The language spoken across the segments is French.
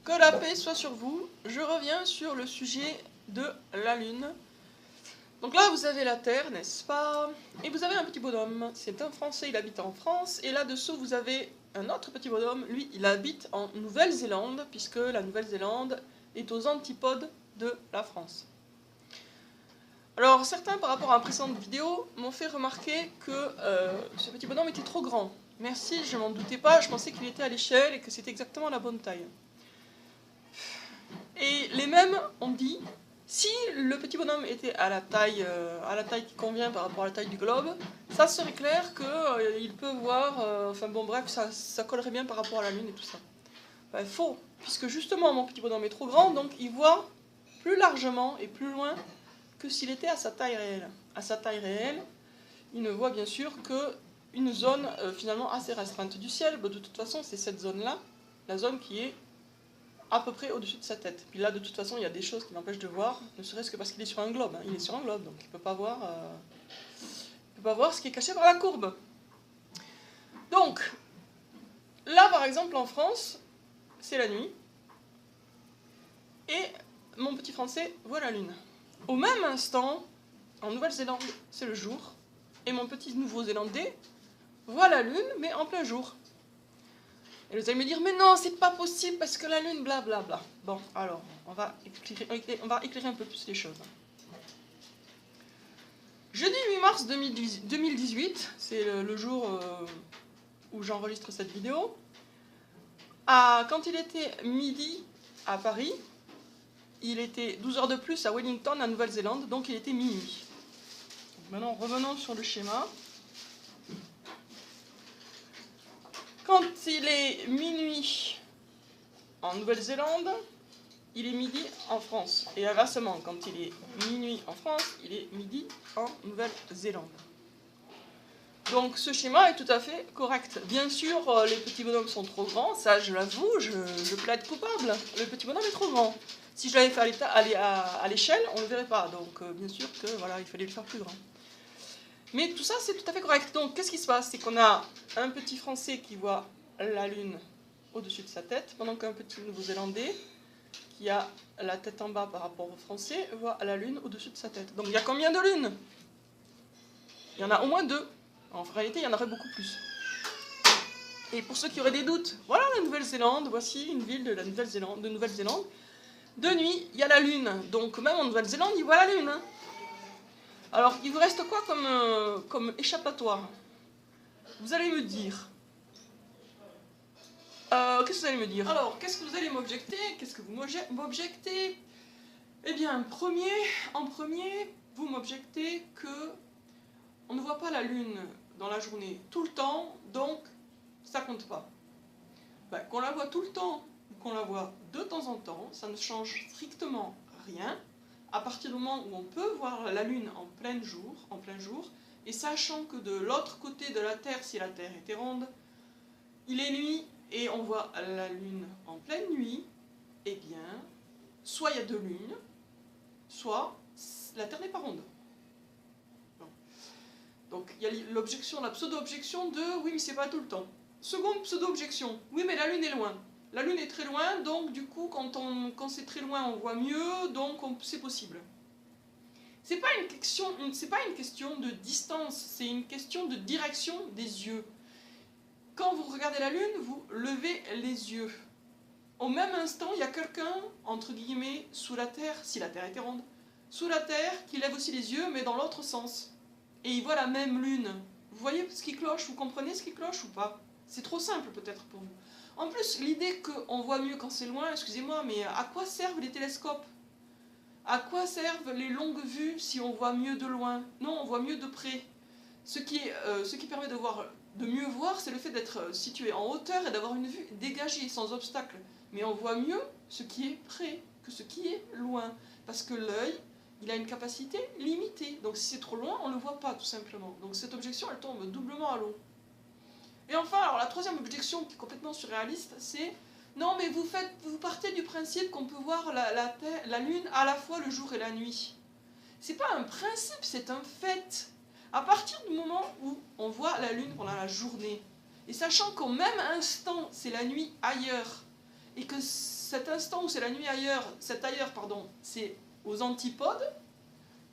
Que la paix soit sur vous, je reviens sur le sujet de la Lune. Donc là, vous avez la Terre, n'est-ce pas? Et vous avez un petit bonhomme. C'est un Français, il habite en France. Et là-dessous, vous avez un autre petit bonhomme. Lui, il habite en Nouvelle-Zélande, puisque la Nouvelle-Zélande est aux antipodes de la France. Alors, certains, par rapport à une précédente vidéo, m'ont fait remarquer que ce petit bonhomme était trop grand. Merci, je m'en doutais pas, je pensais qu'il était à l'échelle et que c'était exactement la bonne taille. Et les mêmes ont dit, si le petit bonhomme était à la taille qui convient par rapport à la taille du globe, ça serait clair qu'il peut voir, enfin bon bref, ça collerait bien par rapport à la Lune et tout ça. Ben, faux, puisque justement mon petit bonhomme est trop grand, donc il voit plus largement et plus loin que s'il était à sa taille réelle. À sa taille réelle, il ne voit bien sûr qu'une zone finalement assez restreinte du ciel. Ben, de toute façon, c'est cette zone-là, la zone qui est à peu près au-dessus de sa tête. Puis là, de toute façon, il y a des choses qui l'empêchent de voir, ne serait-ce que parce qu'il est sur un globe. Il est sur un globe, donc il ne peut pas voir ce qui est caché par la courbe. Donc, là, par exemple, en France, c'est la nuit, et mon petit Français voit la Lune. Au même instant, en Nouvelle-Zélande, c'est le jour, et mon petit Nouveau-Zélandais voit la Lune, mais en plein jour. Et vous allez me dire, mais non, c'est pas possible parce que la Lune, blablabla. Bon, alors, on va éclairer un peu plus les choses. Jeudi 8 mars 2018, c'est le jour où j'enregistre cette vidéo. Quand il était midi à Paris, il était 12 heures de plus à Wellington, en Nouvelle-Zélande, donc il était minuit. Donc maintenant, revenons sur le schéma. Quand il est minuit en Nouvelle-Zélande, il est midi en France. Et inversement, quand il est minuit en France, il est midi en Nouvelle-Zélande. Donc ce schéma est tout à fait correct. Bien sûr, les petits bonhommes sont trop grands, ça je l'avoue, je plaide coupable. Le petit bonhomme est trop grand. Si je l'avais fait à l'échelle, on ne le verrait pas. Donc bien sûr que voilà, il fallait le faire plus grand. Mais tout ça, c'est tout à fait correct. Donc qu'est-ce qui se passe? C'est qu'on a un petit Français qui voit la Lune au-dessus de sa tête, pendant qu'un petit Nouveau-Zélandais, qui a la tête en bas par rapport au Français, voit la Lune au-dessus de sa tête. Donc il y a combien de lunes? Il y en a au moins 2. En réalité, il y en aurait beaucoup plus. Et pour ceux qui auraient des doutes, voilà la Nouvelle-Zélande, voici une ville de Nouvelle-Zélande. De nuit, il y a la Lune. Donc même en Nouvelle-Zélande, ils voient la Lune. Alors, il vous reste quoi comme échappatoire? Vous allez me dire... qu'est-ce que vous allez me dire? Alors, qu'est-ce que vous allez m'objecter? Qu'est-ce que vous m'objectez? Eh bien, en premier, vous m'objectez que on ne voit pas la Lune dans la journée tout le temps, donc ça compte pas. Ben, qu'on la voit tout le temps ou qu'on la voit de temps en temps, ça ne change strictement rien à partir du moment où on peut voir la Lune en plein jour, et sachant que de l'autre côté de la Terre, si la Terre était ronde, il est nuit et on voit la Lune en pleine nuit, eh bien, soit il y a 2 lunes, soit la Terre n'est pas ronde. Bon. Donc il y a l'objection, la pseudo-objection de « oui, mais c'est pas tout le temps ». Seconde pseudo-objection, « oui, mais la Lune est loin ». La Lune est très loin, donc du coup, quand c'est très loin, on voit mieux, donc c'est possible. C'est pas une question de distance, c'est une question de direction des yeux. Quand vous regardez la Lune, vous levez les yeux. Au même instant, il y a quelqu'un, entre guillemets, sous la Terre, si la Terre était ronde, sous la Terre, qui lève aussi les yeux, mais dans l'autre sens. Et il voit la même Lune. Vous voyez ce qui cloche? Vous comprenez ce qui cloche ou pas? C'est trop simple peut-être pour vous. En plus, l'idée qu'on voit mieux quand c'est loin, excusez-moi, mais à quoi servent les télescopes? À quoi servent les longues vues si on voit mieux de loin? Non, on voit mieux de près. Ce qui permet de mieux voir, c'est le fait d'être situé en hauteur et d'avoir une vue dégagée, sans obstacle. Mais on voit mieux ce qui est près que ce qui est loin. Parce que l'œil, il a une capacité limitée. Donc si c'est trop loin, on ne le voit pas, tout simplement. Donc cette objection, elle tombe doublement à l'eau. Et enfin, alors la troisième objection qui est complètement surréaliste, c'est Non, mais vous partez du principe qu'on peut voir la Lune à la fois le jour et la nuit. C'est pas un principe, c'est un fait. À partir du moment où on voit la Lune pendant la journée, et sachant qu'au même instant, c'est la nuit ailleurs, et que cet instant où c'est la nuit ailleurs, pardon, c'est aux antipodes,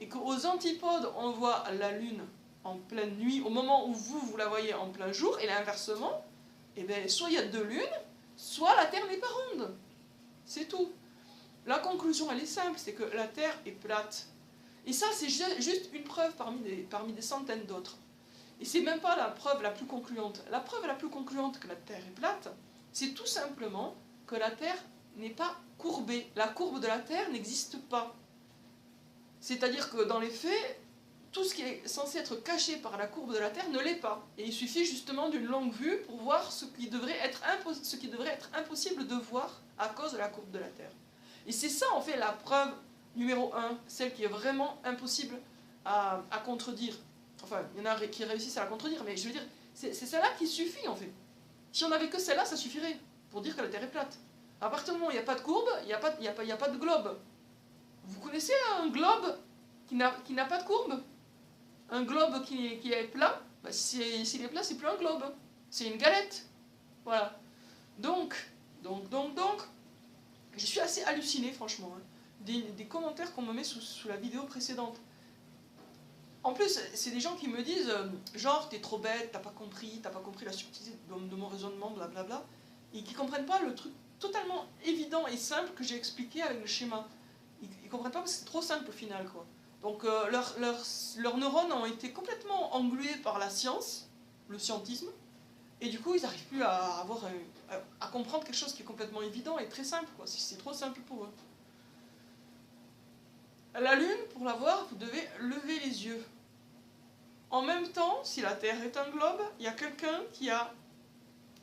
et qu'aux antipodes, on voit la Lune en pleine nuit, au moment où vous la voyez en plein jour, et l'inversement, et bien, soit il y a deux lunes, soit la Terre n'est pas ronde. C'est tout. La conclusion, elle est simple, c'est que la Terre est plate. Et ça, c'est juste une preuve parmi des centaines d'autres. Et c'est même pas la preuve la plus concluante. La preuve la plus concluante que la Terre est plate, c'est tout simplement que la Terre n'est pas courbée. La courbe de la Terre n'existe pas. C'est-à-dire que dans les faits, tout ce qui est censé être caché par la courbe de la Terre ne l'est pas. Et il suffit justement d'une longue vue pour voir ce qui devrait être impossible de voir à cause de la courbe de la Terre. Et c'est ça en fait la preuve numéro 1, celle qui est vraiment impossible à contredire. Enfin, il y en a qui réussissent à la contredire, mais je veux dire, c'est celle-là qui suffit en fait. Si on n'avait que celle-là, ça suffirait pour dire que la Terre est plate. À partir du moment où il n'y a pas de courbe, il n'y a pas de globe. Vous connaissez un globe qui n'a pas de courbe? Un globe qui est plat, bah, s'il est plat, c'est plus un globe. C'est une galette. Voilà. Donc, je suis assez halluciné, franchement, hein, des commentaires qu'on me met sous la vidéo précédente. En plus, c'est des gens qui me disent, genre, t'es trop bête, t'as pas compris la subtilité de mon raisonnement, blablabla, et qui comprennent pas le truc totalement évident et simple que j'ai expliqué avec le schéma. Ils comprennent pas parce que c'est trop simple au final, quoi. Donc leurs neurones ont été complètement englués par la science, le scientisme, et du coup ils n'arrivent plus à comprendre quelque chose qui est complètement évident et très simple, quoi. C'est trop simple pour eux. La Lune, pour la voir, vous devez lever les yeux. En même temps, si la Terre est un globe, il y a quelqu'un qui a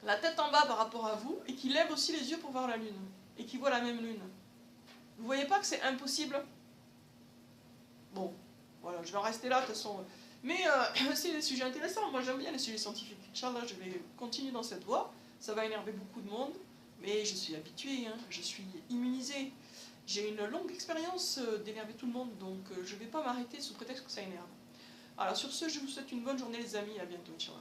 la tête en bas par rapport à vous et qui lève aussi les yeux pour voir la Lune, et qui voit la même Lune. Vous voyez pas que c'est impossible? Bon, voilà, je vais en rester là de toute façon. Mais c'est des sujets intéressants, moi j'aime bien les sujets scientifiques. Inch'Allah, je vais continuer dans cette voie. Ça va énerver beaucoup de monde, mais je suis habituée, hein, je suis immunisée. J'ai une longue expérience d'énerver tout le monde, donc je ne vais pas m'arrêter sous prétexte que ça énerve. Alors sur ce, je vous souhaite une bonne journée les amis, à bientôt, Inch'Allah.